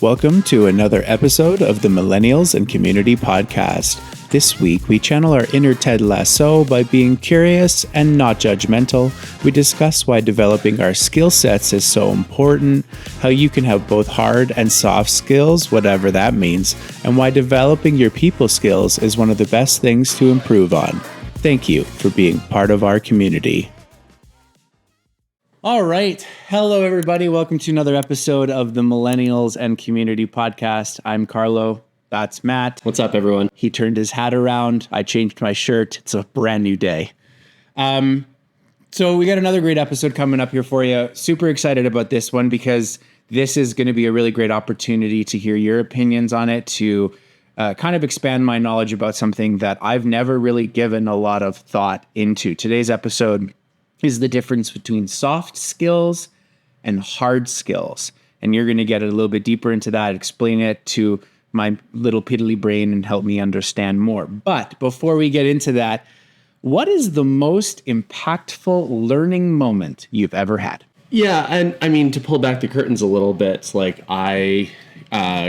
Welcome to another episode of the Millennials and Community Podcast. This week, we channel our inner Ted Lasso by being curious and not judgmental. We discuss why developing our skill sets is so important, how you can have both hard and soft skills, whatever that means, and why developing your people skills is one of the best things to improve on. Thank you for being part of our community. All right. Hello, everybody. Welcome to another episode of the Millennials and Community Podcast. I'm Carlo. That's Matt. What's up, everyone? He turned his hat around. I changed my shirt. It's a brand new day. So we got another great episode coming up here for you. Super excited about this one because this is going to be a really great opportunity to hear your opinions on it, to kind of expand my knowledge about something that I've never really given a lot of thought into. Today's episode is the difference between soft skills and hard skills. And you're going to get a little bit deeper into that, explain it to my little piddly brain and help me understand more. But before we get into that, what is the most impactful learning moment you've ever had? Yeah, and I mean, to pull back the curtains a little bit, like I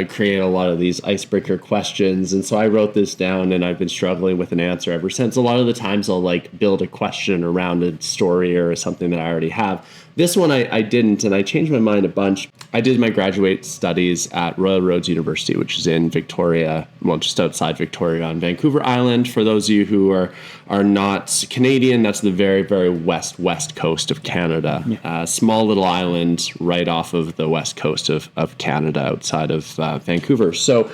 create a lot of these icebreaker questions, and so I wrote this down, and I've been struggling with an answer ever since. A lot of the times I'll like build a question around a story or something that I already have. This one I didn't, and I changed my mind a bunch. I did my graduate studies at Royal Roads University, which is in Victoria, well, just outside Victoria on Vancouver Island. For those of you who are not Canadian, that's the very, very west coast of Canada. Yeah. Small little island right off of the west coast of Canada outside of Vancouver. So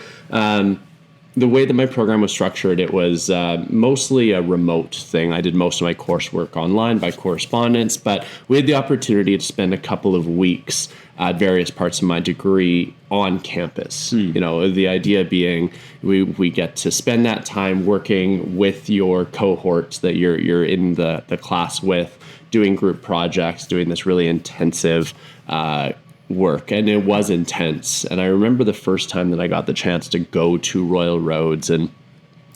the way that my program was structured, it was mostly a remote thing. I did most of my coursework online by correspondence, but we had the opportunity to spend a couple of weeks at various parts of my degree on campus. You know, the idea being we get to spend that time working with your cohort that you're in the class with, doing group projects, doing this really intensive work, and it was intense. And I remember the first time that I got the chance to go to Royal Roads, and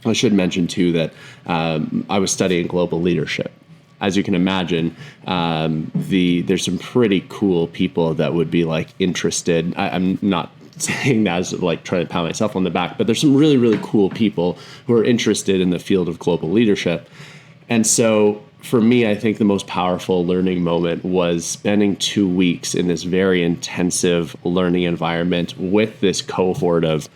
I should mention too that I was studying global leadership. As you can imagine, there's some pretty cool people that would be like interested. I'm not saying that as like trying to pat myself on the back, but there's some really, really cool people who are interested in the field of global leadership. And so for me, I think the most powerful learning moment was spending 2 weeks in this very intensive learning environment with this cohort of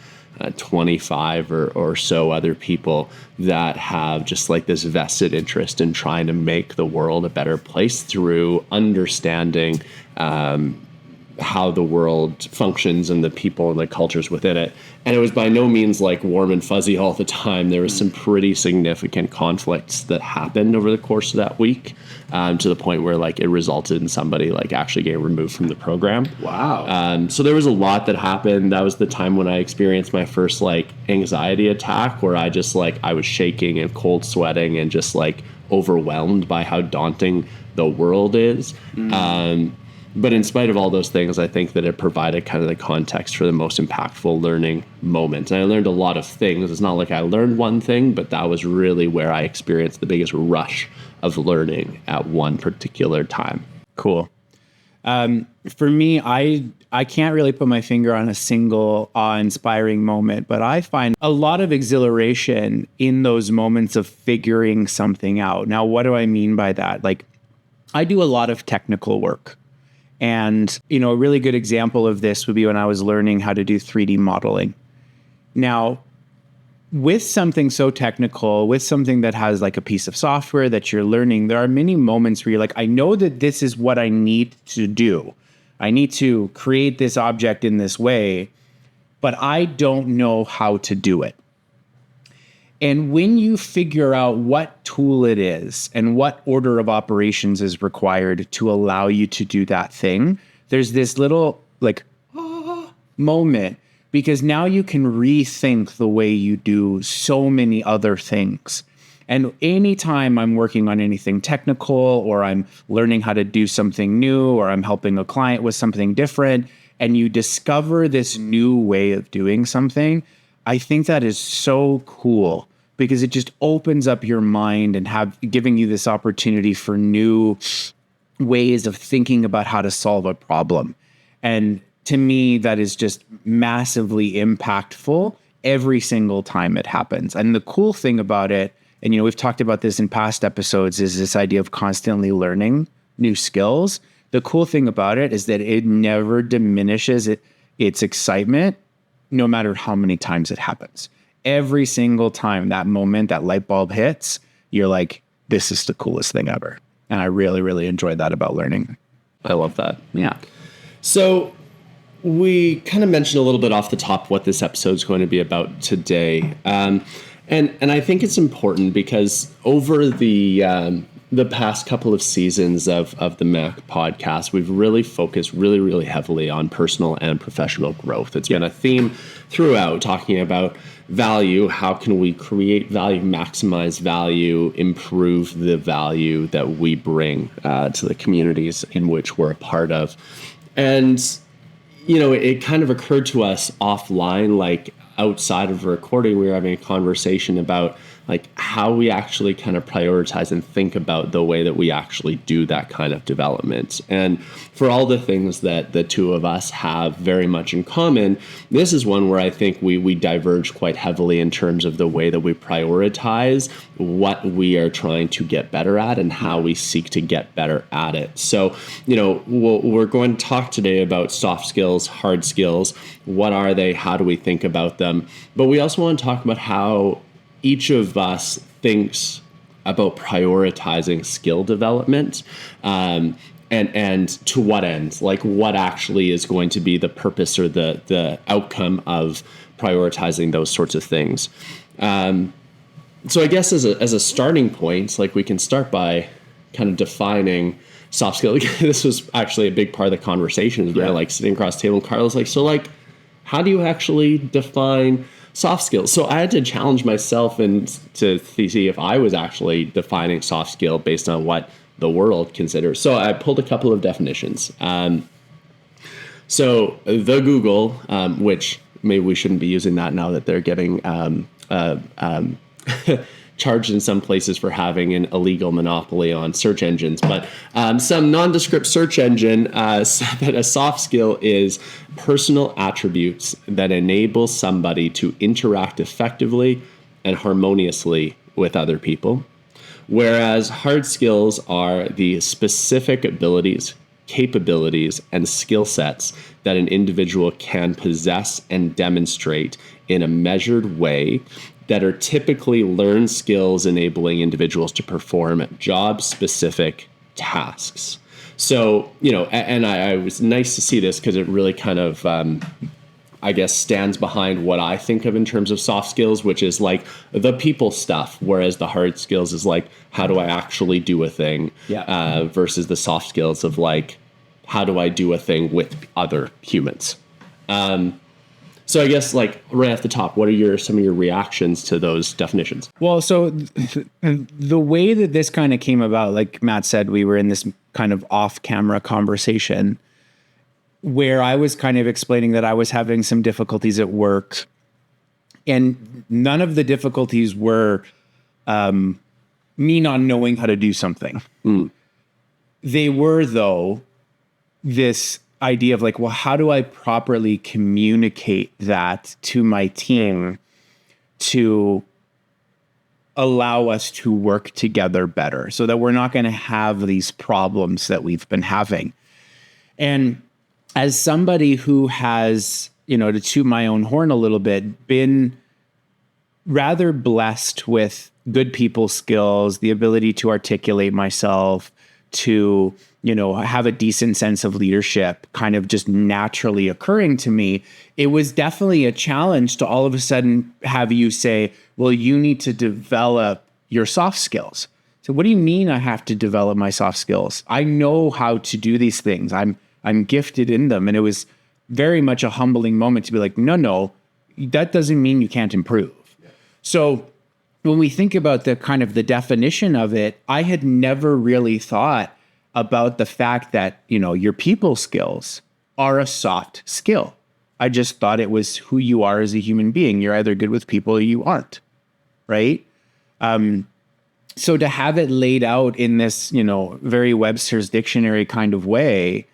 25 or so other people that have just like this vested interest in trying to make the world a better place through understanding how the world functions and the people and the cultures within it. And it was by no means like warm and fuzzy all the time. There was some pretty significant conflicts that happened over the course of that week, to the point where like it resulted in somebody like actually getting removed from the program. Wow. So there was a lot that happened. That was the time when I experienced my first like anxiety attack, where I just like, I was shaking and cold sweating and just like overwhelmed by how daunting the world is. But in spite of all those things, I think that it provided kind of the context for the most impactful learning moment. And I learned a lot of things. It's not like I learned one thing, but that was really where I experienced the biggest rush of learning at one particular time. Cool. For me, I can't really put my finger on a single awe-inspiring moment, but I find a lot of exhilaration in those moments of figuring something out. Now, what do I mean by that? Like, I do a lot of technical work. And, you know, a really good example of this would be when I was learning how to do 3D modeling. Now, with something so technical, with something that has like a piece of software that you're learning, there are many moments where you're like, I know that this is what I need to do. I need to create this object in this way, but I don't know how to do it. And when you figure out what tool it is and what order of operations is required to allow you to do that thing, there's this little like moment, because now you can rethink the way you do so many other things. And anytime I'm working on anything technical, or I'm learning how to do something new, or I'm helping a client with something different, and you discover this new way of doing something, I think that is so cool, because it just opens up your mind and giving you this opportunity for new ways of thinking about how to solve a problem. And to me, that is just massively impactful every single time it happens. And the cool thing about it, and we've talked about this in past episodes, is this idea of constantly learning new skills. The cool thing about it is that it never diminishes its excitement, no matter how many times it happens. Every single time that moment, that light bulb hits, you're like, this is the coolest thing ever. And I really, really enjoyed that about learning. I love that. Yeah. So we kind of mentioned a little bit off the top what this episode is going to be about today. And I think it's important because over the past couple of seasons of the Mac podcast, we've really focused really heavily on personal and professional growth. It's been a theme throughout, talking about value. How can we create value, maximize value, improve the value that we bring to the communities in which we're a part of? And, it kind of occurred to us offline, like outside of recording, we were having a conversation about like how we actually kind of prioritize and think about the way that we actually do that kind of development. And for all the things that the two of us have very much in common, this is one where I think we diverge quite heavily in terms of the way that we prioritize what we are trying to get better at and how we seek to get better at it. So, we're going to talk today about soft skills, hard skills. What are they? How do we think about them? But we also want to talk about how each of us thinks about prioritizing skill development, and to what end, like what actually is going to be the purpose or the outcome of prioritizing those sorts of things. So I guess as a starting point, like we can start by kind of defining soft skill. This was actually a big part of the conversation. We were like sitting across the table and Carlo's like, so like, how do you actually define soft skills? So I had to challenge myself and to see if I was actually defining soft skill based on what the world considers. So I pulled a couple of definitions. So the Google, which maybe we shouldn't be using that now that they're getting charged in some places for having an illegal monopoly on search engines. But some nondescript search engine said that a soft skill is personal attributes that enable somebody to interact effectively and harmoniously with other people, whereas hard skills are the specific abilities, capabilities, and skill sets that an individual can possess and demonstrate in a measured way that are typically learned skills enabling individuals to perform job-specific tasks. So, and I was nice to see this because it really kind of, I guess, stands behind what I think of in terms of soft skills, which is like the people stuff, whereas the hard skills is like, how do I actually do a thing? Versus the soft skills of like, how do I do a thing with other humans? So I guess like right off the top, what are some of your reactions to those definitions? Well, so the way that this kind of came about, like Matt said, we were in this kind of off-camera conversation where I was kind of explaining that I was having some difficulties at work, and none of the difficulties were me not knowing how to do something. They were, though, this idea of like, well, how do I properly communicate that to my team to allow us to work together better so that we're not going to have these problems that we've been having? And as somebody who has, to toot my own horn a little bit, been rather blessed with good people skills, the ability to articulate myself, to have a decent sense of leadership kind of just naturally occurring to me, it was definitely a challenge to all of a sudden have you say, well, you need to develop your soft skills. So what do you mean I have to develop my soft skills? I know how to do these things. I'm gifted in them. And it was very much a humbling moment to be like, no, that doesn't mean you can't improve. So when we think about the kind of the definition of it, I had never really thought about the fact that, your people skills are a soft skill. I just thought it was who you are as a human being. You're either good with people or you aren't, right? So to have it laid out in this, very Webster's dictionary kind of way,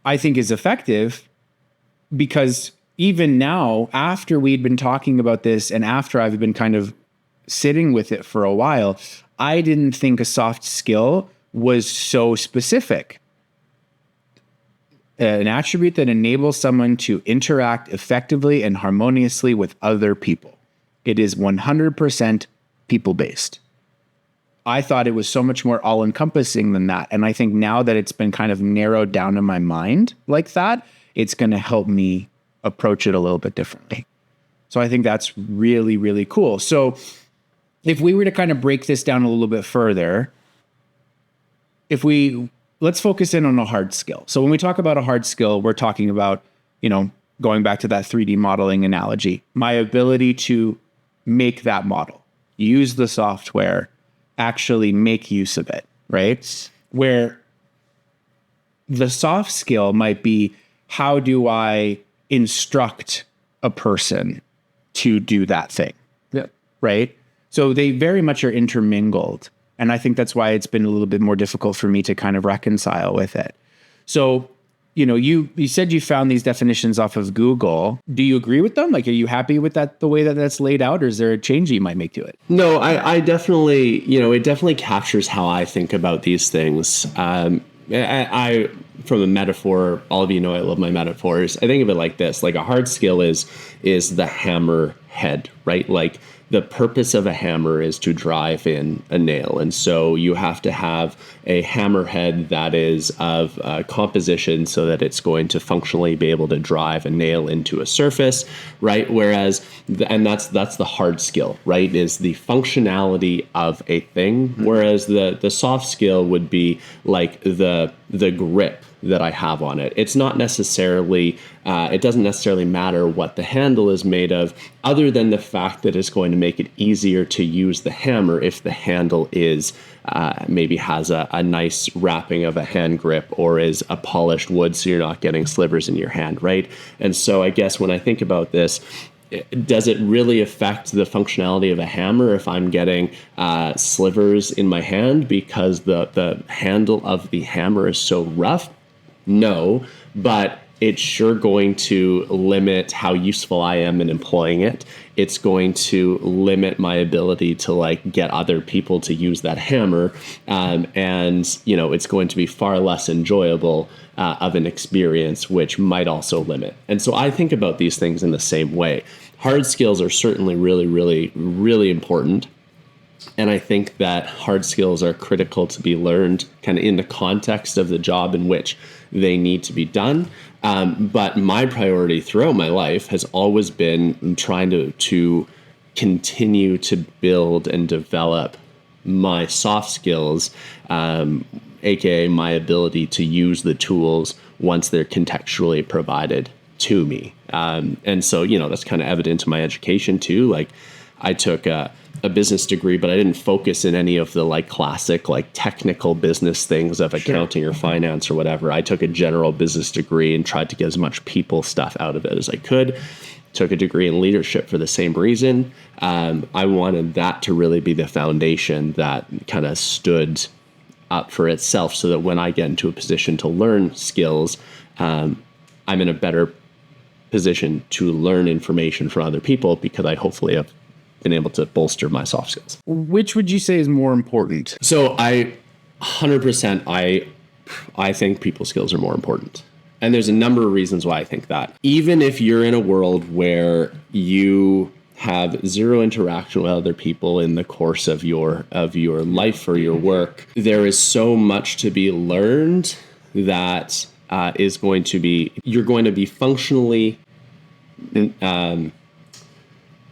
I think is effective because even now, after we'd been talking about this and after I've been kind of sitting with it for a while, I didn't think a soft skill was so specific. An attribute that enables someone to interact effectively and harmoniously with other people. It is 100% people-based. I thought it was so much more all-encompassing than that. And I think now that it's been kind of narrowed down in my mind like that, it's going to help me approach it a little bit differently. So I think that's really, really cool. So if we were to kind of break this down a little bit further, let's focus in on a hard skill. So when we talk about a hard skill, we're talking about, going back to that 3D modeling analogy, my ability to make that model, use the software, actually make use of it, right? Where the soft skill might be, how do I instruct a person to do that thing? Yeah. Right? So they very much are intermingled. And I think that's why it's been a little bit more difficult for me to kind of reconcile with it. So, you said you found these definitions off of Google. Do you agree with them? Like, are you happy with that, the way that that's laid out, or is there a change you might make to it? No, I definitely, it definitely captures how I think about these things. I from a metaphor, all of you know I love my metaphors. I think of it like this: like a hard skill is the hammer head, right? Like the purpose of a hammer is to drive in a nail, and so you have to have a hammer head that is of composition so that it's going to functionally be able to drive a nail into a surface, right? Whereas, and that's the hard skill, right? Is the functionality of a thing, whereas the soft skill would be like the grip that I have on it. It's not necessarily, it doesn't necessarily matter what the handle is made of, other than the fact that it's going to make it easier to use the hammer if the handle is maybe has a nice wrapping of a hand grip, or is a polished wood so you're not getting slivers in your hand, right? And so I guess when I think about this, does it really affect the functionality of a hammer if I'm getting slivers in my hand because the handle of the hammer is so rough? No, but it's sure going to limit how useful I am in employing it. It's going to limit my ability to get other people to use that hammer. And, it's going to be far less enjoyable of an experience, which might also limit. And so I think about these things in the same way. Hard skills are certainly really, really, really important. And I think that hard skills are critical to be learned kind of in the context of the job in which they need to be done. But my priority throughout my life has always been trying to continue to build and develop my soft skills, aka my ability to use the tools once they're contextually provided to me. And so, that's kind of evident in my education too. Like I took a business degree, but I didn't focus in any of the classic technical business things of accounting or finance or whatever. I took a general business degree and tried to get as much people stuff out of it as I could. Took a degree in leadership for the same reason. I wanted that to really be the foundation that kind of stood up for itself, so that when I get into a position to learn skills, I'm in a better position to learn information from other people, because I hopefully have been able to bolster my soft skills. Which would you say is more important? So 100%, I think people skills are more important. And there's a number of reasons why I think that. Even if you're in a world where you have zero interaction with other people in the course of your life or your work, there is so much to be learned that you're going to be functionally,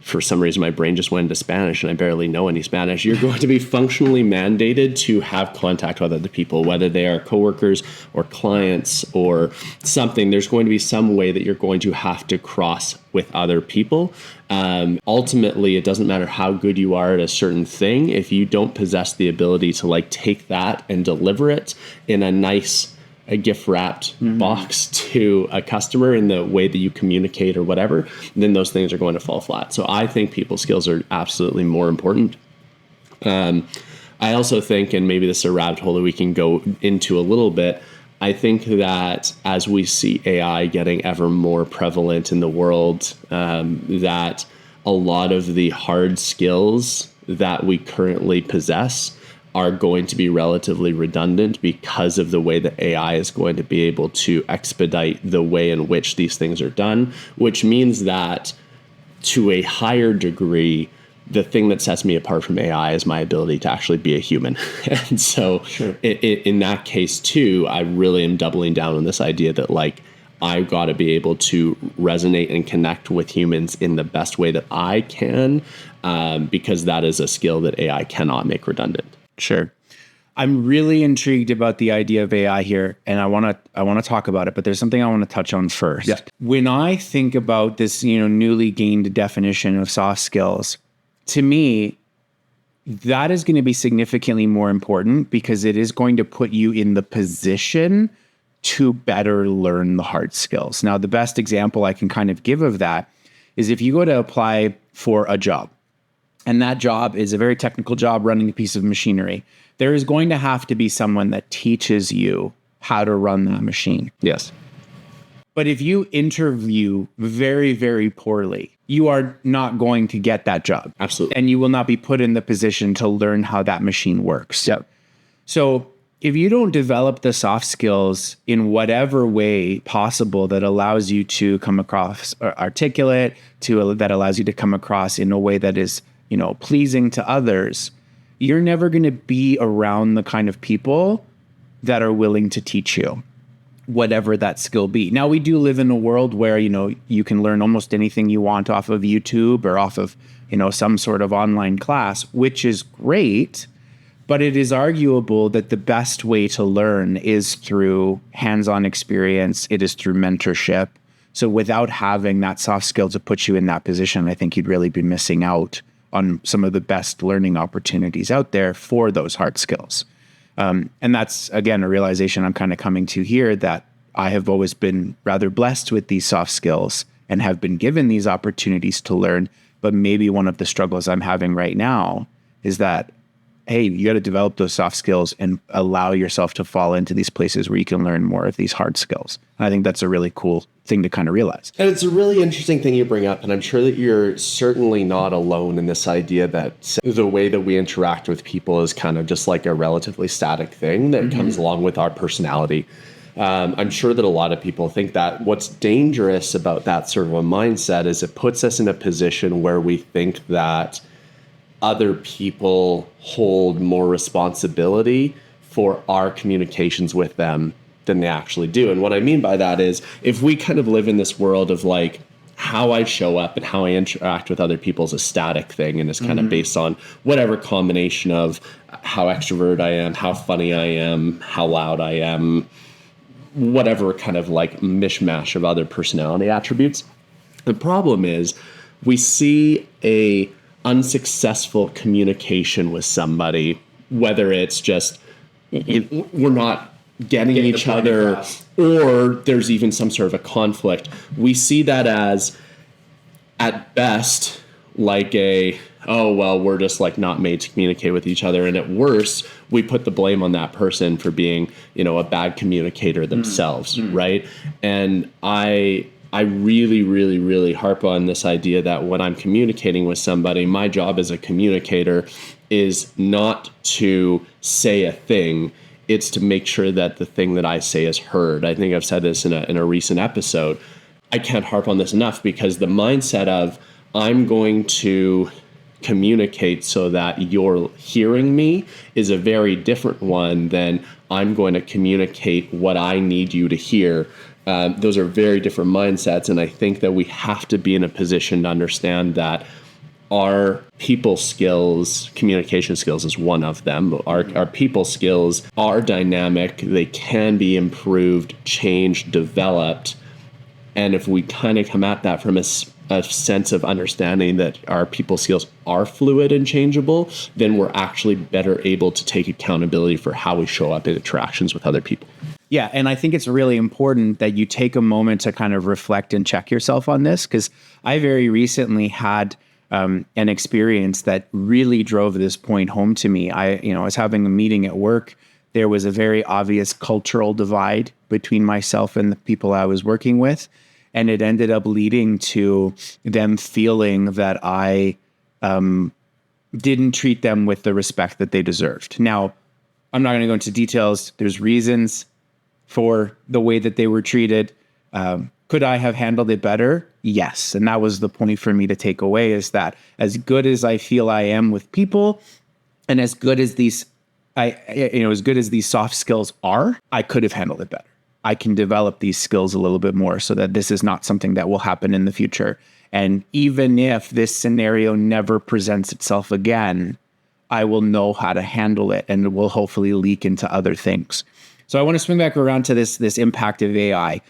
for some reason my brain just went into Spanish and I barely know any Spanish. You're going to be functionally mandated to have contact with other people, whether they are coworkers or clients or something. There's going to be some way that you're going to have to cross with other people. Ultimately, it doesn't matter how good you are at a certain thing. If you don't possess the ability to take that and deliver it in a gift wrapped box to a customer in the way that you communicate or whatever, then those things are going to fall flat. So I think people skills are absolutely more important. I also think, and maybe this is a rabbit hole that we can go into a little bit, I think that as we see AI getting ever more prevalent in the world, that a lot of the hard skills that we currently possess are going to be relatively redundant because of the way that AI is going to be able to expedite the way in which these things are done, which means that to a higher degree, the thing that sets me apart from AI is my ability to actually be a human. And so in that case too, I really am doubling down on this idea that like, I've got to be able to resonate and connect with humans in the best way that I can, because that is a skill that AI cannot make redundant. Sure. I'm really intrigued about the idea of AI here, and I want to talk about it, but there's something I want to touch on first. Yeah. When I think about this, newly gained definition of soft skills, to me, that is going to be significantly more important because it is going to put you in the position to better learn the hard skills. Now, the best example I can kind of give of that is if you go to apply for a job, and that job is a very technical job running a piece of machinery, there is going to have to be someone that teaches you how to run that machine. Yes. But if you interview very, very poorly, you are not going to get that job. Absolutely. And you will not be put in the position to learn how that machine works. Yep. So if you don't develop the soft skills in whatever way possible that allows you to come across articulate, that allows you to come across in a way that is, pleasing to others, you're never going to be around the kind of people that are willing to teach you whatever that skill be. Now, we do live in a world where, you can learn almost anything you want off of YouTube or off of, some sort of online class, which is great. But it is arguable that the best way to learn is through hands-on experience. It is through mentorship. So without having that soft skill to put you in that position, I think you'd really be missing out on some of the best learning opportunities out there for those hard skills. And that's, again, a realization I'm kind of coming to here, that I have always been rather blessed with these soft skills and have been given these opportunities to learn. But maybe one of the struggles I'm having right now is that, hey, you got to develop those soft skills and allow yourself to fall into these places where you can learn more of these hard skills. And I think that's a really cool thing to kind of realize. And it's a really interesting thing you bring up. And I'm sure that you're certainly not alone in this idea that the way that we interact with people is kind of just like a relatively static thing that comes along with our personality. I'm sure that a lot of people think that. What's dangerous about that sort of a mindset is it puts us in a position where we think that other people hold more responsibility for our communications with them than they actually do. And what I mean by that is, if we kind of live in this world of like how I show up and how I interact with other people is a static thing and is kind of based on whatever combination of how extrovert I am, how funny I am, how loud I am, whatever kind of like mishmash of other personality attributes. The problem is we see a unsuccessful communication with somebody, whether it's just we're not getting each other across, or there's even some sort of a conflict. We see that as, at best, like we're just like not made to communicate with each other. And at worst, we put the blame on that person for being, a bad communicator themselves, right? And I really, really, really harp on this idea that when I'm communicating with somebody, my job as a communicator is not to say a thing. It's to make sure that the thing that I say is heard. I think I've said this in a recent episode. I can't harp on this enough because the mindset of I'm going to communicate so that you're hearing me is a very different one than I'm going to communicate what I need you to hear. Those are very different mindsets, and I think that we have to be in a position to understand that our people skills, communication skills is one of them. Our people skills are dynamic. They can be improved, changed, developed. And if we kind of come at that from a sense of understanding that our people skills are fluid and changeable, then we're actually better able to take accountability for how we show up in interactions with other people. Yeah, and I think it's really important that you take a moment to kind of reflect and check yourself on this, because I very recently had an experience that really drove this point home to me. I was having a meeting at work There was a very obvious cultural divide between myself and the people I was working with. And it ended up leading to them feeling that I didn't treat them with the respect that they deserved. Now, I'm not going to go into details. There's reasons for the way that they were treated. Could I have handled it better? Yes. And that was the point for me to take away, is that as good as I feel I am with people, and as good as these soft skills are, I could have handled it better. I can develop these skills a little bit more so that this is not something that will happen in the future. And even if this scenario never presents itself again, I will know how to handle it, and it will hopefully leak into other things. So I want to swing back around to this impact of AI.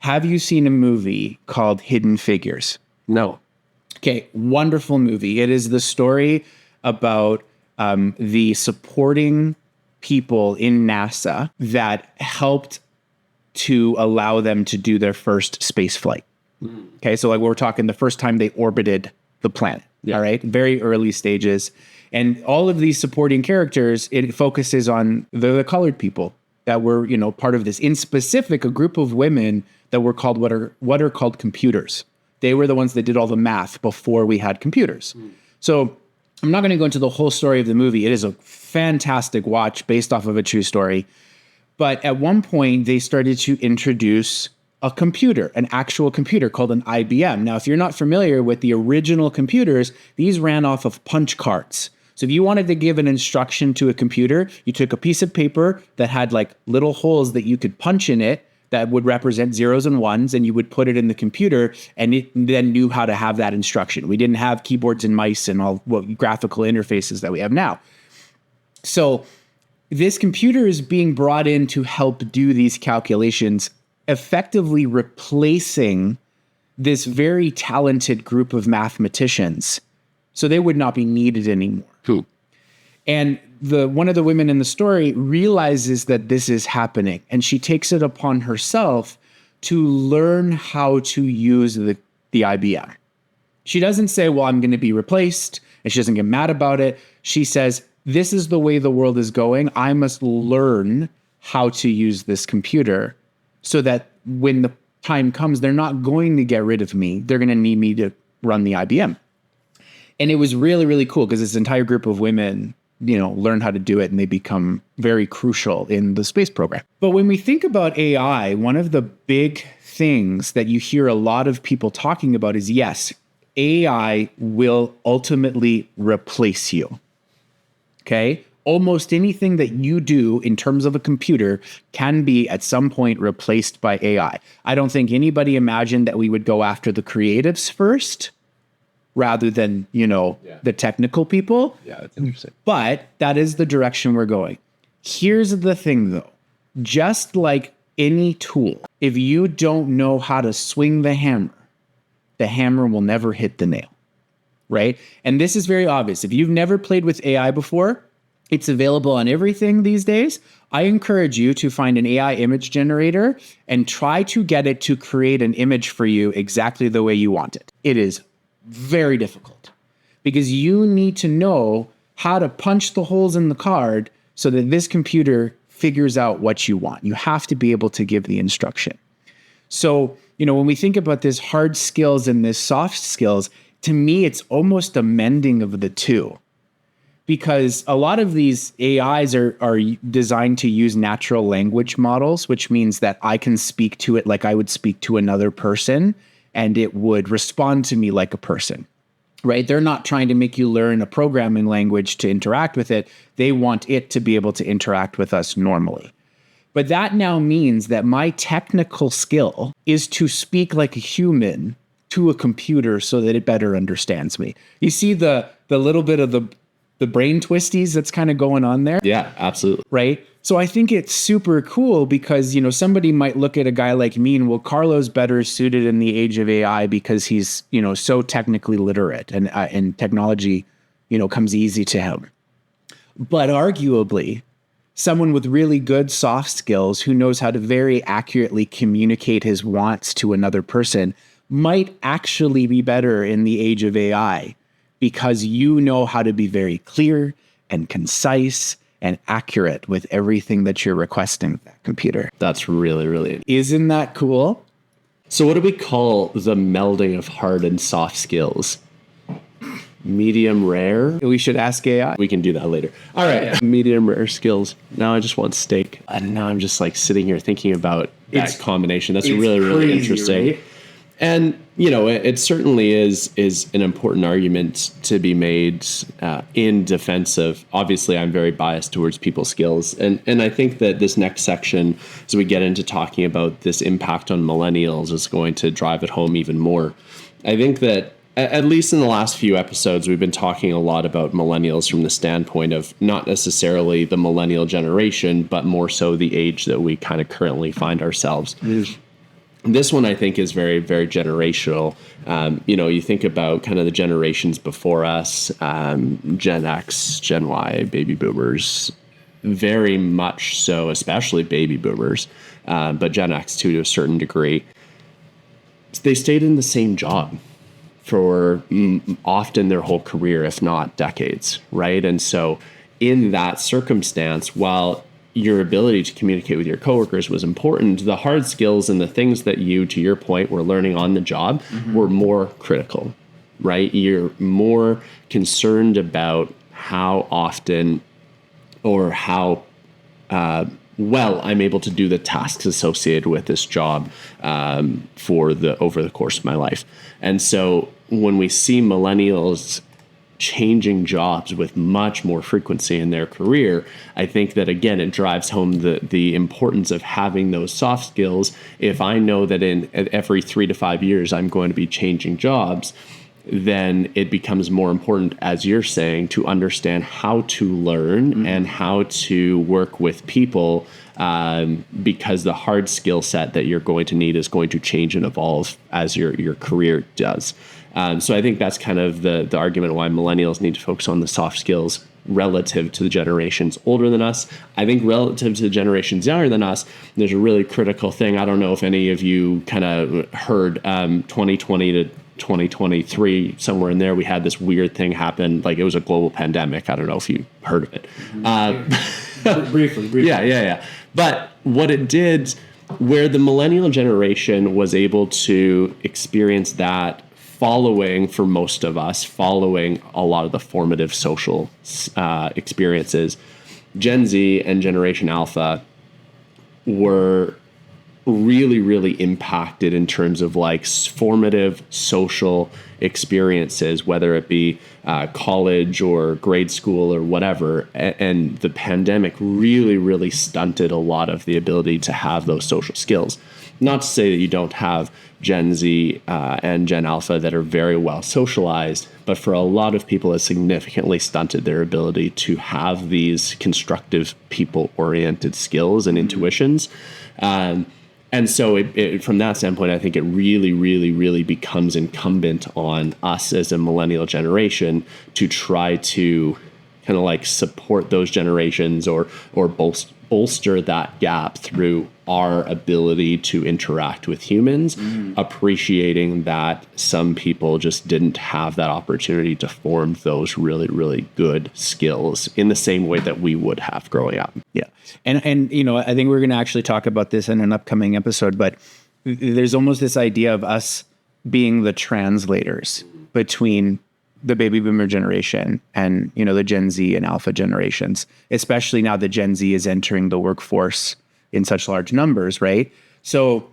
Have you seen a movie called Hidden Figures? No. Okay, wonderful movie. It is the story about the supporting people in NASA that helped to allow them to do their first space flight. Okay, so like we're talking the first time they orbited the planet. Yeah. All right, very early stages. And all of these supporting characters, it focuses on the colored people that were, part of this. In specific, a group of women that were called what are called computers. They were the ones that did all the math before we had computers. So I'm not going to go into the whole story of the movie. It is a fantastic watch based off of a true story. But at one point, they started to introduce a computer, an actual computer called an IBM. Now, if you're not familiar with the original computers, these ran off of punch cards. So if you wanted to give an instruction to a computer, you took a piece of paper that had like little holes that you could punch in it that would represent zeros and ones, and you would put it in the computer, and it then knew how to have that instruction. We didn't have keyboards and mice and all graphical interfaces that we have now. So this computer is being brought in to help do these calculations, effectively replacing this very talented group of mathematicians. So they would not be needed anymore. Cool. And one of the women in the story realizes that this is happening, and she takes it upon herself to learn how to use the IBM. She doesn't say, well, I'm going to be replaced, and she doesn't get mad about it. She says, this is the way the world is going. I must learn how to use this computer so that when the time comes, they're not going to get rid of me. They're going to need me to run the IBM. And it was really, really cool because this entire group of women, learn how to do it, and they become very crucial in the space program. But when we think about AI, one of the big things that you hear a lot of people talking about is, yes, AI will ultimately replace you. Okay? Almost anything that you do in terms of a computer can be at some point replaced by AI. I don't think anybody imagined that we would go after the creatives first rather than, the technical people. Yeah, that's interesting. But that is the direction we're going. Here's the thing, though. Just like any tool, if you don't know how to swing the hammer will never hit the nail, right? And this is very obvious. If you've never played with AI before, it's available on everything these days. I encourage you to find an AI image generator and try to get it to create an image for you exactly the way you want it. It is very difficult because you need to know how to punch the holes in the card so that this computer figures out what you want. You have to be able to give the instruction. So, when we think about this hard skills and this soft skills, to me, it's almost a mending of the two. Because a lot of these AIs are designed to use natural language models, which means that I can speak to it like I would speak to another person, and it would respond to me like a person, right? They're not trying to make you learn a programming language to interact with it. They want it to be able to interact with us normally. But that now means that my technical skill is to speak like a human to a computer so that it better understands me. You see the little bit of the brain twisties that's kind of going on there? Yeah, absolutely. Right? So I think it's super cool because, somebody might look at a guy like me and, well, Carlo's better suited in the age of AI because he's, so technically literate and technology, comes easy to him. But arguably, someone with really good soft skills who knows how to very accurately communicate his wants to another person might actually be better in the age of AI because you know how to be very clear and concise and accurate with everything that you're requesting of that computer. That's really, really. Isn't that cool? So what do we call the melding of hard and soft skills? Medium rare? We should ask AI. We can do that later. All right. Yeah. Medium rare skills. Now I just want steak. And now I'm just like sitting here thinking about that combination. That's really, really interesting. Right? And, you know, it certainly is an important argument to be made in defense of, obviously, I'm very biased towards people's skills. And I think that this next section, as we get into talking about this impact on millennials, is going to drive it home even more. I think that, at least in the last few episodes, we've been talking a lot about millennials from the standpoint of not necessarily the millennial generation, but more so the age that we kind of currently find ourselves. This one, I think, is very, very generational. You know, you think about kind of the generations before us, Gen X, Gen Y, baby boomers, very much so, especially baby boomers, but Gen X too, to a certain degree. They stayed in the same job for often their whole career, if not decades, right? And so in that circumstance, while your ability to communicate with your coworkers was important, the hard skills and the things that you, to your point, were learning on the job were more critical, right? You're more concerned about how often or how well I'm able to do the tasks associated with this job over the course of my life. And so when we see millennials changing jobs with much more frequency in their career, I think that, again, it drives home the importance of having those soft skills. If I know that in every 3 to 5 years I'm going to be changing jobs, then it becomes more important, as you're saying, to understand how to learn and how to work with people, because the hard skill set that you're going to need is going to change and evolve as your career does. So I think that's kind of the argument why millennials need to focus on the soft skills relative to the generations older than us. I think relative to the generations younger than us, there's a really critical thing. I don't know if any of you kind of heard 2020 to 2023, somewhere in there, we had this weird thing happen. Like, it was a global pandemic. I don't know if you heard of it. Briefly. Yeah. But what it did, where the millennial generation was able to experience that for most of us, following a lot of the formative social experiences, Gen Z and Generation Alpha were really, really impacted in terms of like formative social experiences, whether it be college or grade school or whatever. And the pandemic really, really stunted a lot of the ability to have those social skills. Not to say that you don't have Gen Z and Gen Alpha that are very well socialized, but for a lot of people, it significantly stunted their ability to have these constructive, people-oriented skills and intuitions. And so from that standpoint, I think it really, really, really becomes incumbent on us as a millennial generation to try to kind of like support those generations or bolster that gap through our ability to interact with humans, appreciating that some people just didn't have that opportunity to form those really, really good skills in the same way that we would have growing up. Yeah. And you know, I think we're going to actually talk about this in an upcoming episode, but there's almost this idea of us being the translators between the baby boomer generation and, you know, the Gen Z and Alpha generations, especially now that Gen Z is entering the workforce in such large numbers, right? So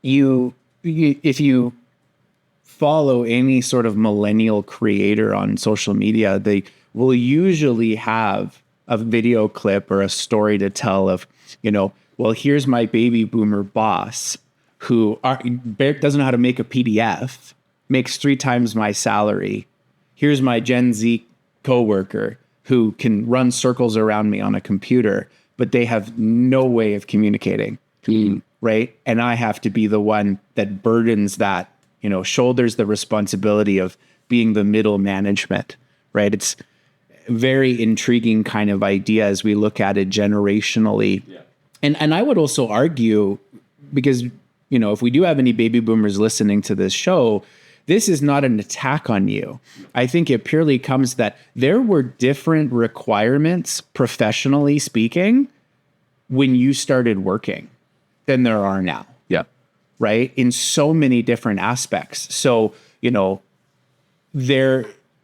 if you follow any sort of millennial creator on social media, they will usually have a video clip or a story to tell of, you know, well, here's my baby boomer boss who doesn't know how to make a PDF, makes 3 times my salary. Here's my Gen Z coworker who can run circles around me on a computer, but they have no way of communicating, right? And I have to be the one that burdens that, you know, shoulders the responsibility of being the middle management, right? It's a very intriguing kind of idea as we look at it generationally. Yeah. And I would also argue, because, you know, if we do have any baby boomers listening to this show, this is not an attack on you. I think it purely comes that there were different requirements, professionally speaking, when you started working than there are now. Yeah. Right? In so many different aspects. So,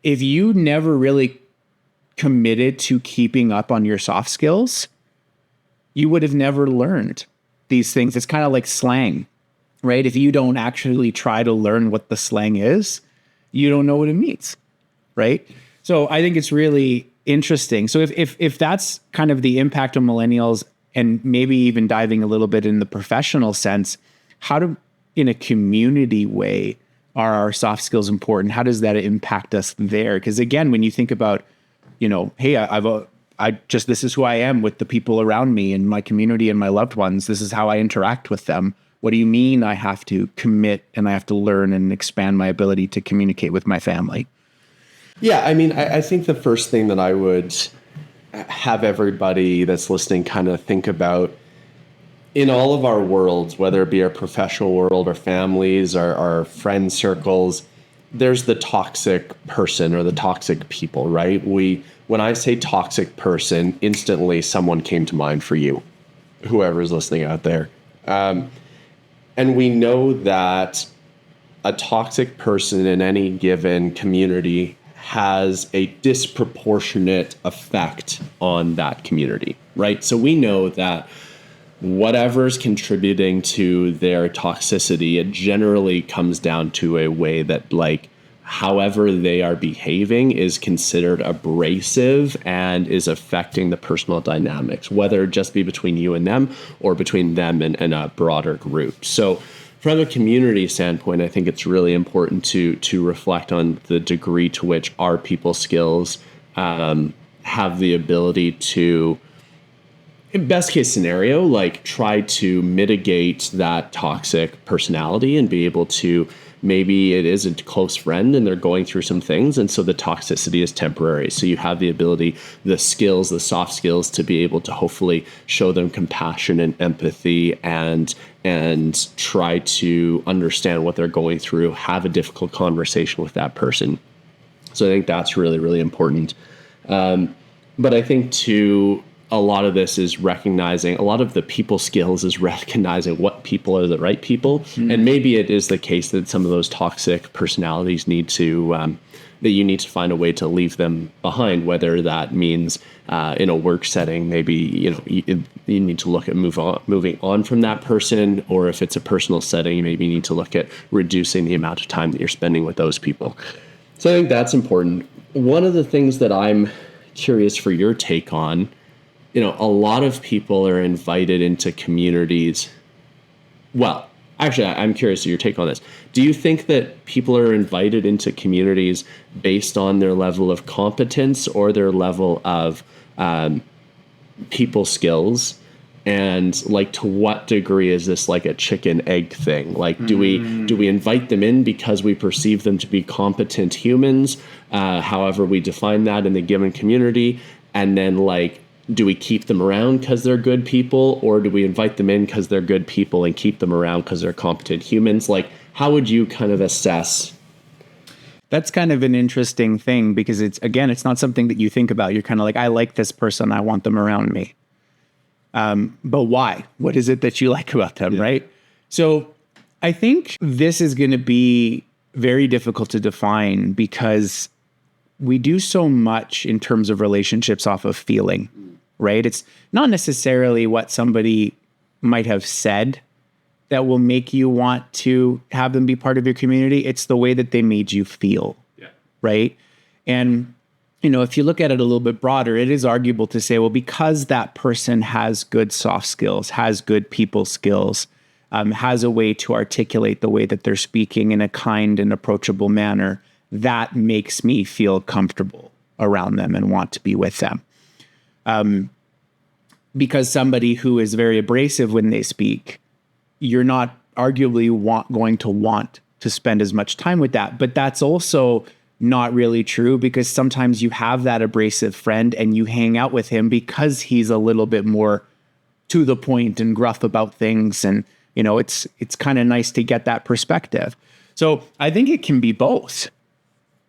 if you never really committed to keeping up on your soft skills, you would have never learned these things. It's kind of like slang, right? If you don't actually try to learn what the slang is, you don't know what it means, right? So I think it's really interesting. So if that's kind of the impact on millennials, and maybe even diving a little bit in the professional sense, in a community way, are our soft skills important? How does that impact us there? Because again, when you think about, hey, this is who I am with the people around me and my community and my loved ones. This is how I interact with them. What do you mean I have to commit and I have to learn and expand my ability to communicate with my family? Yeah, I mean, I think the first thing that I would have everybody that's listening kind of think about, in all of our worlds, whether it be our professional world, our families, our friend circles, there's the toxic person or the toxic people, right? When I say toxic person, instantly someone came to mind for you, whoever's listening out there. And we know that a toxic person in any given community has a disproportionate effect on that community, right? So we know that whatever's contributing to their toxicity, it generally comes down to a way that, like, however they are behaving is considered abrasive and is affecting the personal dynamics, whether it just be between you and them or between them and a broader group. So from a community standpoint, I think it's really important to reflect on the degree to which our people skills have the ability to, in best case scenario, like try to mitigate that toxic personality and be able to, maybe it is a close friend and they're going through some things, and so the toxicity is temporary. So you have the ability, the skills, the soft skills, to be able to hopefully show them compassion and empathy and try to understand what they're going through, have a difficult conversation with that person. So I think that's really, really important. But I think too, a lot of this is recognizing, a lot of the people skills is recognizing what people are the right people. And maybe it is the case that some of those toxic personalities need to, that you need to find a way to leave them behind, whether that means in a work setting, maybe, you need to look at moving on from that person, or if it's a personal setting, maybe you need to look at reducing the amount of time that you're spending with those people. So I think that's important. One of the things that I'm curious for your take on, a lot of people are invited into communities. Well, actually, I'm curious to your take on this. Do you think that people are invited into communities based on their level of competence or their level of people skills? And like, to what degree is this like a chicken egg thing? Like, do we invite them in because we perceive them to be competent humans, however we define that in the given community, and then like, do we keep them around because they're good people, or do we invite them in because they're good people and keep them around because they're competent humans? Like, how would you kind of assess? That's kind of an interesting thing, because it's not something that you think about. You're kind of like, I like this person, I want them around me. But why? What is it that you like about them, right? So I think this is going to be very difficult to define, because we do so much in terms of relationships off of feeling, right? It's not necessarily what somebody might have said that will make you want to have them be part of your community. It's the way that they made you feel, right? And, if you look at it a little bit broader, it is arguable to say, well, because that person has good soft skills, has good people skills, has a way to articulate the way that they're speaking in a kind and approachable manner, that makes me feel comfortable around them and want to be with them. Because somebody who is very abrasive when they speak, you're not arguably going to want to spend as much time with that. But that's also not really true, because sometimes you have that abrasive friend and you hang out with him because he's a little bit more to the point and gruff about things. And, it's kind of nice to get that perspective. So I think it can be both,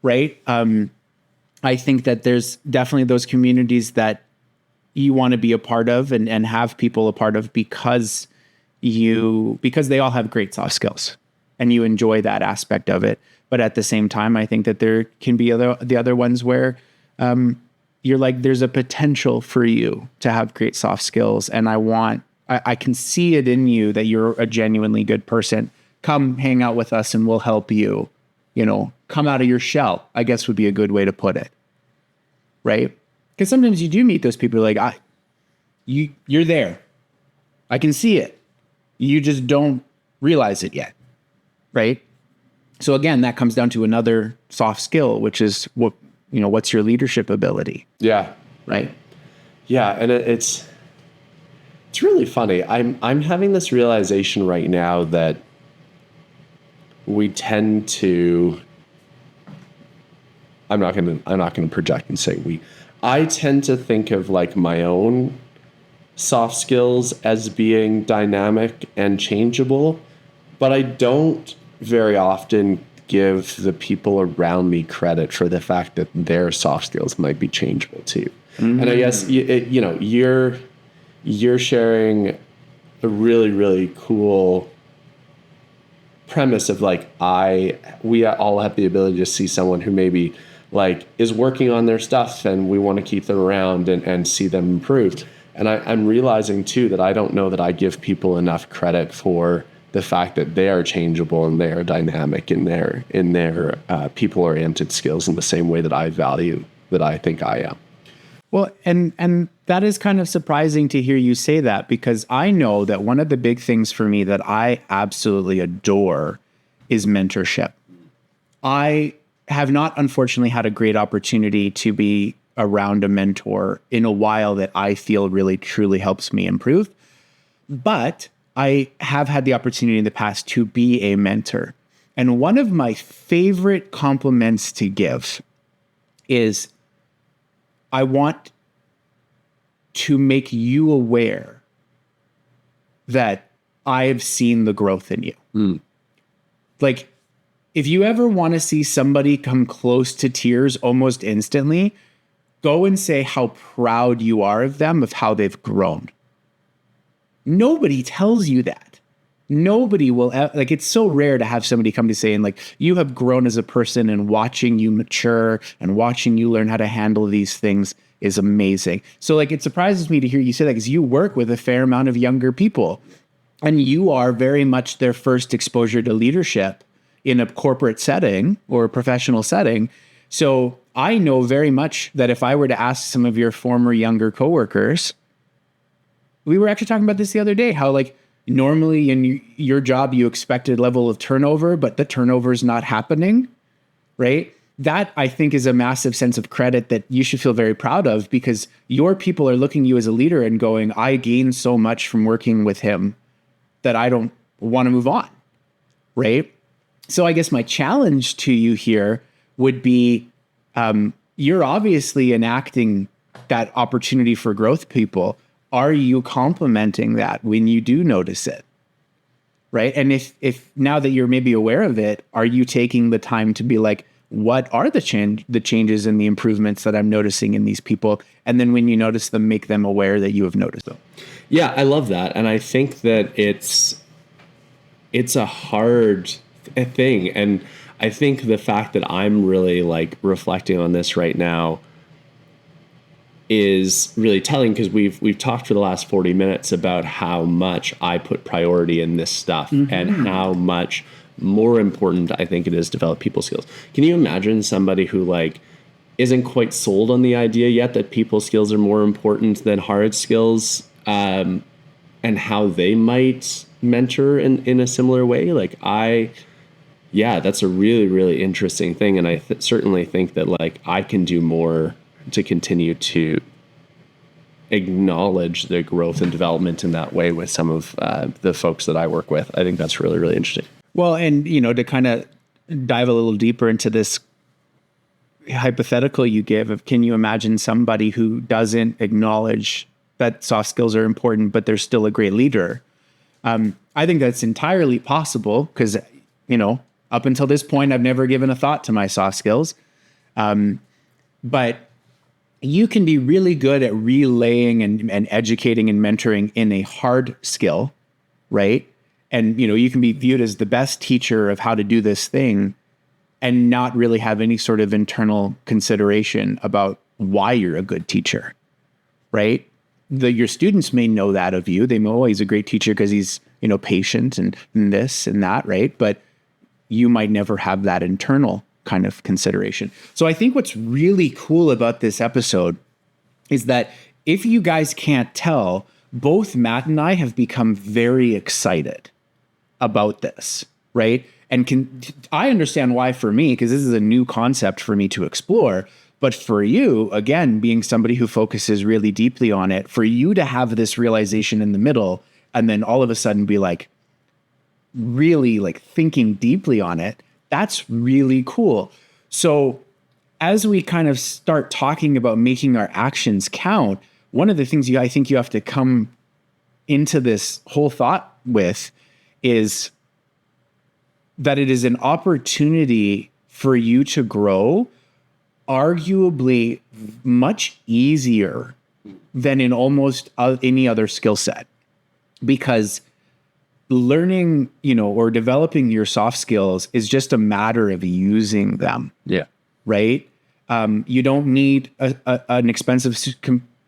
right? I think that there's definitely those communities that you want to be a part of and have people a part of because they all have great soft skills and you enjoy that aspect of it. But at the same time, I think that there can be the other ones where you're like, there's a potential for you to have great soft skills. And I can see it in you that you're a genuinely good person. Come hang out with us and we'll help you, come out of your shell, I guess would be a good way to put it. Right? Because sometimes you do meet those people like, you're there. I can see it. You just don't realize it yet. Right? So again, that comes down to another soft skill, which is what's your leadership ability? Yeah. Right. Yeah. And it's really funny. I'm having this realization right now that we tend to, I'm not going to project and say we, I tend to think of like my own soft skills as being dynamic and changeable, but I don't very often give the people around me credit for the fact that their soft skills might be changeable too. Mm-hmm. And I guess, you're sharing a really, really cool premise of like, we all have the ability to see someone who maybe like is working on their stuff and we want to keep them around and see them improve. And I'm realizing too that I don't know that I give people enough credit for the fact that they are changeable and they are dynamic in their people-oriented skills in the same way that I value that I think I am. Well, and that is kind of surprising to hear you say that, because I know that one of the big things for me that I absolutely adore is mentorship. I have not, unfortunately, had a great opportunity to be around a mentor in a while that I feel really, truly helps me improve. But I have had the opportunity in the past to be a mentor. And one of my favorite compliments to give is I want to make you aware that I have seen the growth in you. Mm. Like, if you ever want to see somebody come close to tears almost instantly, go and say how proud you are of them, of how they've grown. Nobody tells you that. Nobody will, like, it's so rare to have somebody come to say, and like, you have grown as a person, and watching you mature and watching you learn how to handle these things is amazing. So like, it surprises me to hear you say that, because you work with a fair amount of younger people and you are very much their first exposure to leadership in a corporate setting or a professional setting. So I know very much that if I were to ask some of your former younger coworkers, we were actually talking about this the other day, how like normally in your job, you expect a level of turnover, but the turnover is not happening, right? That I think is a massive sense of credit that you should feel very proud of, because your people are looking at you as a leader and going, I gained so much from working with him that I don't want to move on, right? So I guess my challenge to you here would be, you're obviously enacting that opportunity for growth, people. Are you complimenting that when you do notice it? Right. And if now that you're maybe aware of it, are you taking the time to be like, what are the changes and the improvements that I'm noticing in these people? And then when you notice them, make them aware that you have noticed them. Yeah, I love that. And I think that it's a hard thing. And I think the fact that I'm really like reflecting on this right now is really telling, because we've talked for the last 40 minutes about how much I put priority in this stuff, mm-hmm. and how much more important I think it is to develop people skills. Can you imagine somebody who like isn't quite sold on the idea yet that people skills are more important than hard skills, and how they might mentor in a similar way? Like that's a really, really interesting thing. And I certainly think that like I can do more to continue to acknowledge the growth and development in that way with some of the folks that I work with. I think that's really, really interesting. Well, and to kind of dive a little deeper into this hypothetical you give of, can you imagine somebody who doesn't acknowledge that soft skills are important, but they're still a great leader? I think that's entirely possible, because, Up until this point, I've never given a thought to my soft skills. But you can be really good at relaying and educating and mentoring in a hard skill, right? And, you can be viewed as the best teacher of how to do this thing and not really have any sort of internal consideration about why you're a good teacher, right? Your students may know that of you. They know, he's a great teacher because he's, patient and this and that, right? But you might never have that internal kind of consideration. So I think what's really cool about this episode is that if you guys can't tell, both Matt and I have become very excited about this, right? And I understand why for me, because this is a new concept for me to explore. But for you, again, being somebody who focuses really deeply on it, for you to have this realization in the middle and then all of a sudden be like, really like thinking deeply on it, that's really cool. So as we kind of start talking about making our actions count, one of the things I think you have to come into this whole thought with is that it is an opportunity for you to grow, arguably much easier than in almost any other skill set. Because learning, or developing your soft skills is just a matter of using them. Yeah. Right? You don't need an expensive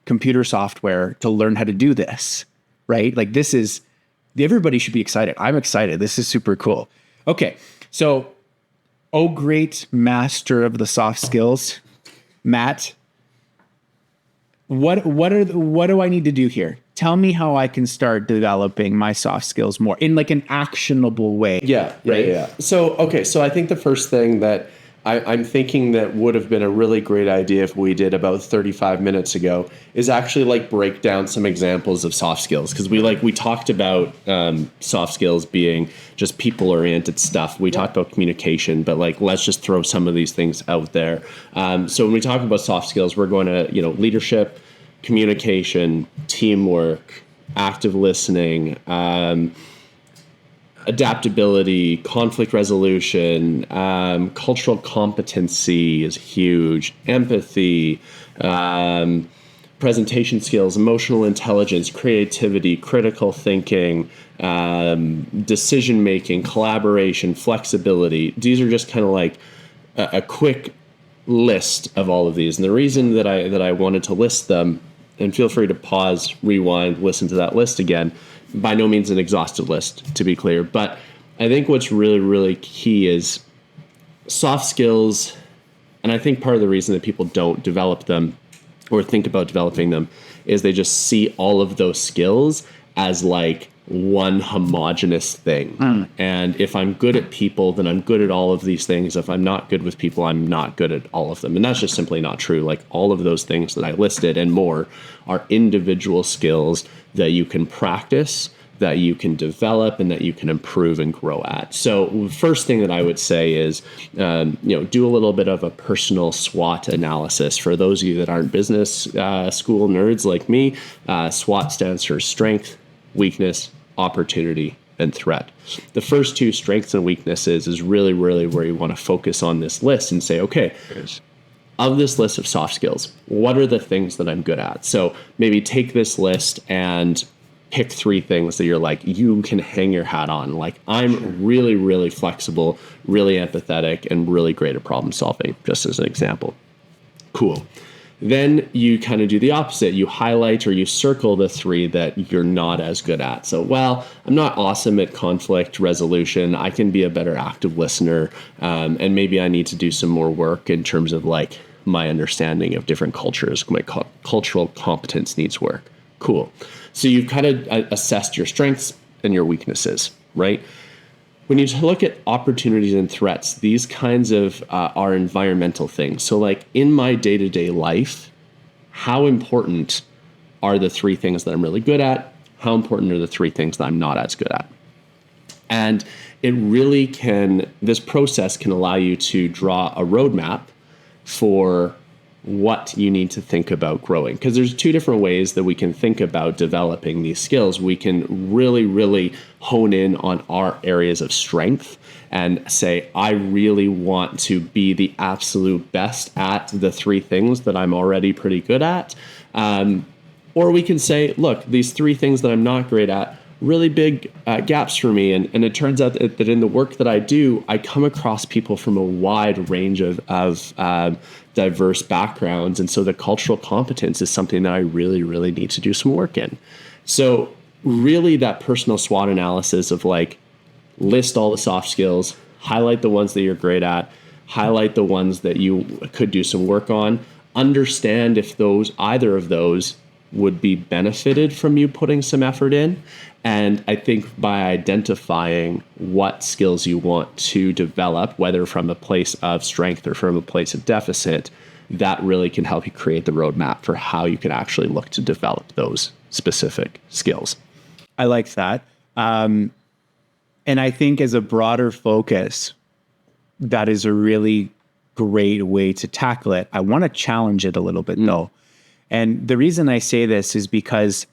computer software to learn how to do this, right? Like everybody should be excited. I'm excited. This is super cool. Okay. So, great master of the soft skills, Matt, what do I need to do here? Tell me how I can start developing my soft skills more in like an actionable way. Yeah. So I think the first thing that I'm thinking that would have been a really great idea if we did about 35 minutes ago is actually like break down some examples of soft skills. Because we talked about soft skills being just people-oriented stuff. We talked about communication, but let's just throw some of these things out there. So when we talk about soft skills, we're going to, leadership, communication, teamwork, active listening, adaptability, conflict resolution, cultural competency is huge, empathy, presentation skills, emotional intelligence, creativity, critical thinking, decision-making, collaboration, flexibility. These are just kind of like a quick list of all of these. And the reason that I wanted to list them, and feel free to pause, rewind, listen to that list again, by no means an exhaustive list, to be clear. But I think what's really, really key is soft skills. And I think part of the reason that people don't develop them or think about developing them is they just see all of those skills as like one homogenous thing. And if I'm good at people, then I'm good at all of these things. If I'm not good with people, I'm not good at all of them. And that's just simply not true. Like all of those things that I listed and more are individual skills that you can practice, that you can develop, and that you can improve and grow at. So the first thing that I would say is, do a little bit of a personal SWOT analysis. For those of you that aren't business school nerds like me, SWOT stands for strength, weakness, opportunity, and threat. The first two, strengths and weaknesses, is really, really where you want to focus on this list and say, okay, of this list of soft skills, what are the things that I'm good at? So maybe take this list and pick 3 things that you're like, you can hang your hat on. Like, I'm really, really flexible, really empathetic, and really great at problem solving, just as an example. Cool. Then you kind of do the opposite. You highlight or you circle the 3 that you're not as good at. So, I'm not awesome at conflict resolution. I can be a better active listener. And maybe I need to do some more work in terms of like my understanding of different cultures. My cultural competence needs work. Cool. So you've kind of assessed your strengths and your weaknesses, right? When you look at opportunities and threats, these kinds of are environmental things. So like in my day-to-day life, how important are the 3 things that I'm really good at? How important are the 3 things that I'm not as good at? And it really this process can allow you to draw a roadmap for what you need to think about growing. Because there's two different ways that we can think about developing these skills. We can really, really hone in on our areas of strength and say, I really want to be the absolute best at the three things that I'm already pretty good at. Or we can say, look, these three things that I'm not great at, really big gaps for me. And it turns out that in the work that I do, I come across people from a wide range of diverse backgrounds. And so the cultural competence is something that I really, really need to do some work in. So really that personal SWOT analysis of like, list all the soft skills, highlight the ones that you're great at, highlight the ones that you could do some work on, understand if either of those would be benefited from you putting some effort in. And I think by identifying what skills you want to develop, whether from a place of strength or from a place of deficit, that really can help you create the roadmap for how you can actually look to develop those specific skills. I like that. And I think as a broader focus, that is a really great way to tackle it. I want to challenge it a little bit though. And the reason I say this is because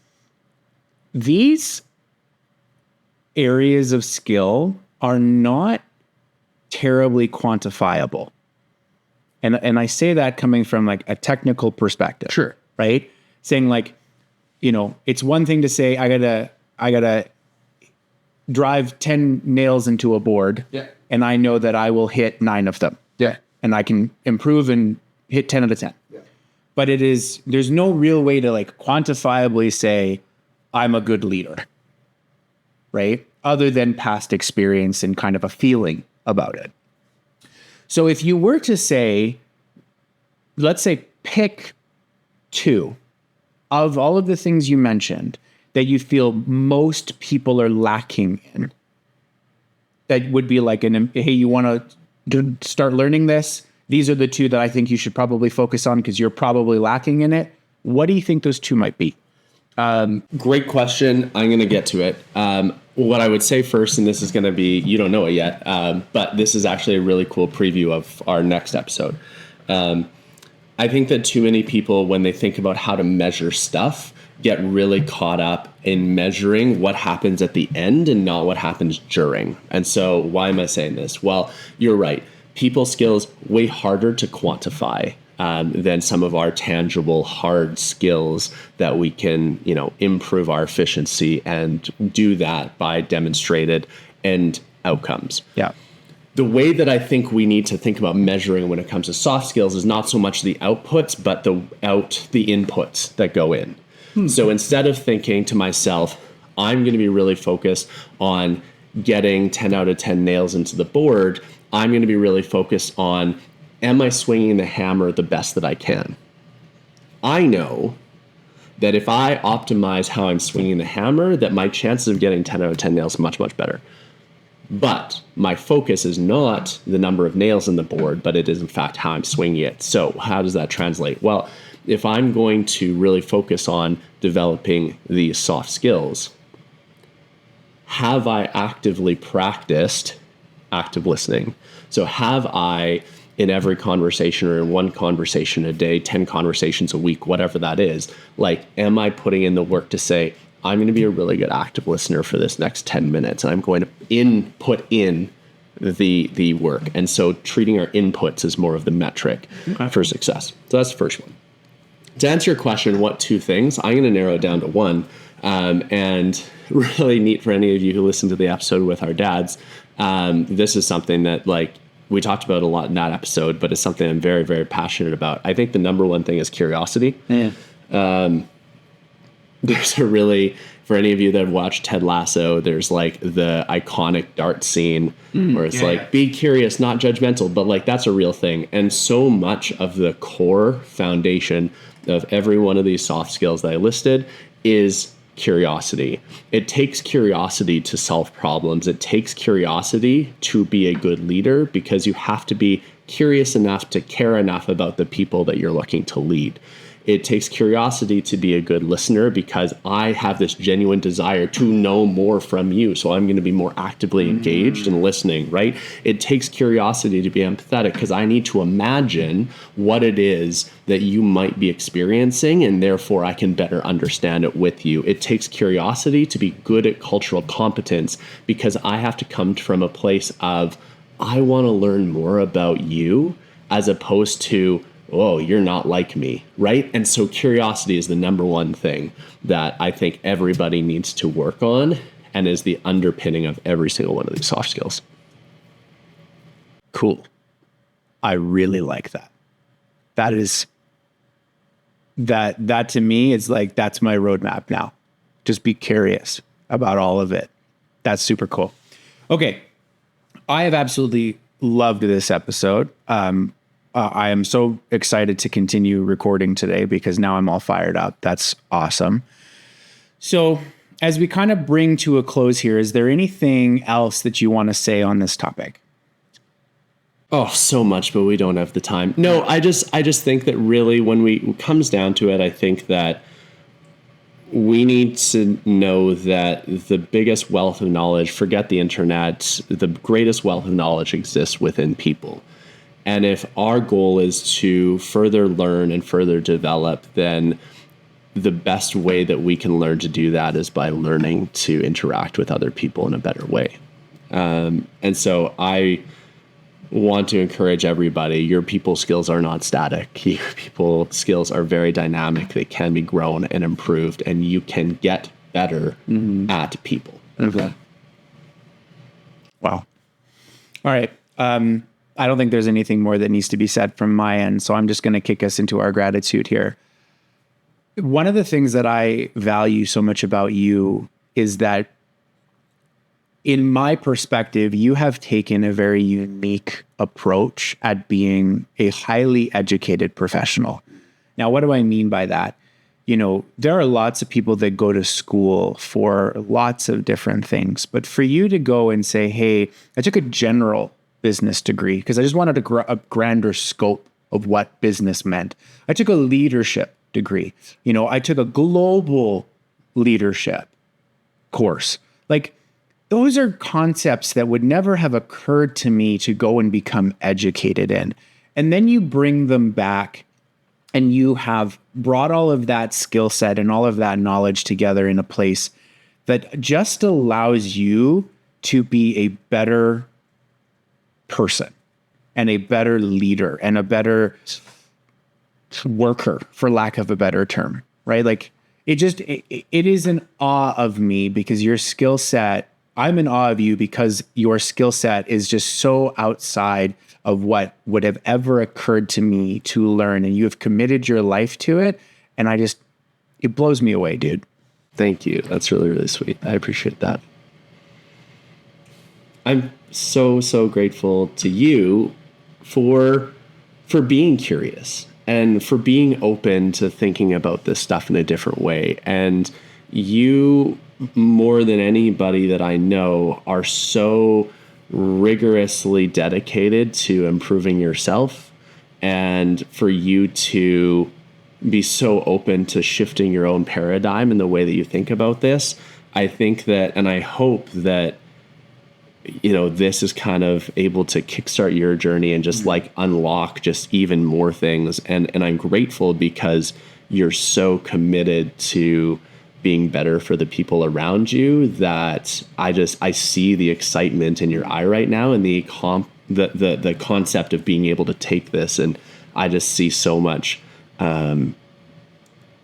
these areas of skill are not terribly quantifiable. And I say that coming from like a technical perspective. Sure. Right? Saying like, it's one thing to say, I gotta drive 10 nails into a board. Yeah. And I know that I will hit 9 of them. Yeah. And I can improve and hit 10 out of 10. Yeah. But there's no real way to like quantifiably say I'm a good leader, right? Other than past experience and kind of a feeling about it. So if you were to say, let's say pick 2 of all of the things you mentioned that you feel most people are lacking in, that would be like hey, you want to start learning this? These are the 2 that I think you should probably focus on because you're probably lacking in it. What do you think those 2 might be? Great question. I'm going to get to it. What I would say first, and this is going to be, you don't know it yet, but this is actually a really cool preview of our next episode. I think that too many people, when they think about how to measure stuff, get really caught up in measuring what happens at the end and not what happens during. And so why am I saying this? Well, you're right. People skills way harder to quantify than some of our tangible hard skills that we can, improve our efficiency and do that by demonstrated end outcomes. Yeah. The way that I think we need to think about measuring when it comes to soft skills is not so much the outputs, but the inputs that go in. So instead of thinking to myself, I'm going to be really focused on getting 10 out of 10 nails into the board, I'm going to be really focused on, am I swinging the hammer the best that I can? I know that if I optimize how I'm swinging the hammer, that my chances of getting 10 out of 10 nails are much, much better. But my focus is not the number of nails in the board, but it is in fact how I'm swinging it. So how does that translate? Well, if I'm going to really focus on developing these soft skills, have I actively practiced active listening? So have I, in every conversation or in one conversation a day, 10 conversations a week, whatever that is, like, am I putting in the work to say, I'm going to be a really good active listener for this next 10 minutes, and I'm going to put in the work. And so treating our inputs as more of the metric for success. So that's the first one. To answer your question, what 2 things? I'm going to narrow it down to 1. And really neat for any of you who listen to the episode with our dads. This is something that we talked about a lot in that episode, but it's something I'm very, very passionate about. I think the number 1 thing is curiosity. Yeah. There's for any of you that have watched Ted Lasso, there's the iconic dart scene where it's be curious, not judgmental, but that's a real thing. And so much of the core foundation of every one of these soft skills that I listed is curiosity. It takes curiosity to solve problems. It takes curiosity to be a good leader, because you have to be curious enough to care enough about the people that you're looking to lead. It takes curiosity to be a good listener because I have this genuine desire to know more from you. So I'm going to be more actively engaged and listening, right? It takes curiosity to be empathetic because I need to imagine what it is that you might be experiencing, and therefore I can better understand it with you. It takes curiosity to be good at cultural competence because I have to come from a place of, I want to learn more about you, as opposed to, oh, you're not like me, right? And so curiosity is the number one thing that I think everybody needs to work on and is the underpinning of every single one of these soft skills. Cool. I really like that. That is, that to me is like, that's my roadmap now. Just be curious about all of it. That's super cool. Okay. I have absolutely loved this episode. I am so excited to continue recording today because now I'm all fired up. That's awesome. So as we kind of bring to a close here, is there anything else that you want to say on this topic? Oh, so much, but we don't have the time. No, I just think that really when it comes down to it, I think that we need to know that the biggest wealth of knowledge, forget the internet, the greatest wealth of knowledge exists within people. And if our goal is to further learn and further develop, then the best way that we can learn to do that is by learning to interact with other people in a better way. And so I want to encourage everybody, your people skills are not static. Your people skills are very dynamic. They can be grown and improved, and you can get better at people. Okay. Wow. All right. I don't think there's anything more that needs to be said from my end, so I'm just going to kick us into our gratitude here. One of the things that I value so much about you is that, in my perspective, you have taken a very unique approach at being a highly educated professional. Now, what do I mean by that? You know, there are lots of people that go to school for lots of different things, but for you to go and say, hey, I took a general business degree because I just wanted a grander scope of what business meant. I took a leadership degree. You know, I took a global leadership course. Like, those are concepts that would never have occurred to me to go and become educated in. And then you bring them back and you have brought all of that skill set and all of that knowledge together in a place that just allows you to be a better person and a better leader and a better worker, for lack of a better term, right? Like it is an awe of me because your skill set, I'm in awe of you because your skill set is just so outside of what would have ever occurred to me to learn. And you have committed your life to it. And it blows me away, dude. Thank you. That's really, really sweet. I appreciate that. I'm so grateful to you for being curious and for being open to thinking about this stuff in a different way. And you, more than anybody that I know, are so rigorously dedicated to improving yourself, and for you to be so open to shifting your own paradigm in the way that you think about this. I think that, and I hope that, you know, this is kind of able to kickstart your journey and just like unlock just even more things. And I'm grateful because you're so committed to being better for the people around you that I see the excitement in your eye right now and the concept of being able to take this. And I just see so much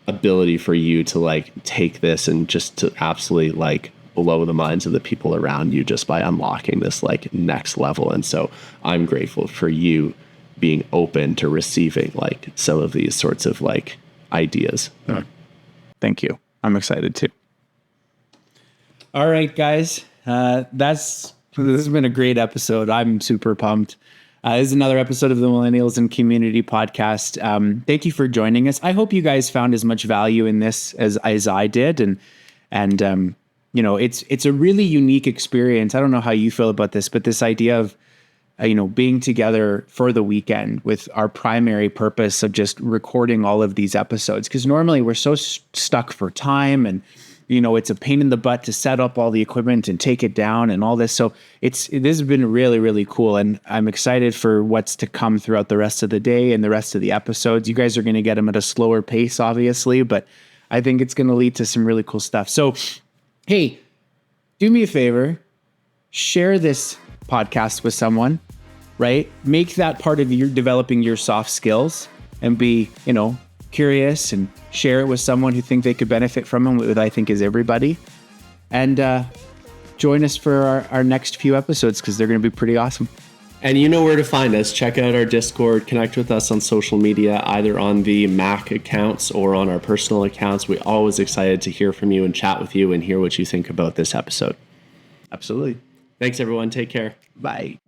ability for you to like take this and just to absolutely like blow the minds of the people around you just by unlocking this like next level. And so I'm grateful for you being open to receiving like some of these sorts of like ideas. Thank you. I'm excited too. All right, guys. This has been a great episode. I'm super pumped. This is another episode of the Millennials and Community podcast. Thank you for joining us. I hope you guys found as much value in this as I did. And you know, it's a really unique experience. I don't know how you feel about this, but this idea of being together for the weekend with our primary purpose of just recording all of these episodes. Because normally we're so stuck for time, and it's a pain in the butt to set up all the equipment and take it down and all this. So this has been really, really cool. And I'm excited for what's to come throughout the rest of the day and the rest of the episodes. You guys are going to get them at a slower pace, obviously, but I think it's going to lead to some really cool stuff. So, hey, do me a favor, share this podcast with someone, right? Make that part of your developing your soft skills, and be, curious, and share it with someone who think they could benefit from them, which I think is everybody. And join us for our next few episodes, because they're going to be pretty awesome. And you know where to find us. Check out our Discord. Connect with us on social media, either on the Mac accounts or on our personal accounts. We're always excited to hear from you and chat with you and hear what you think about this episode. Absolutely. Thanks, everyone. Take care. Bye.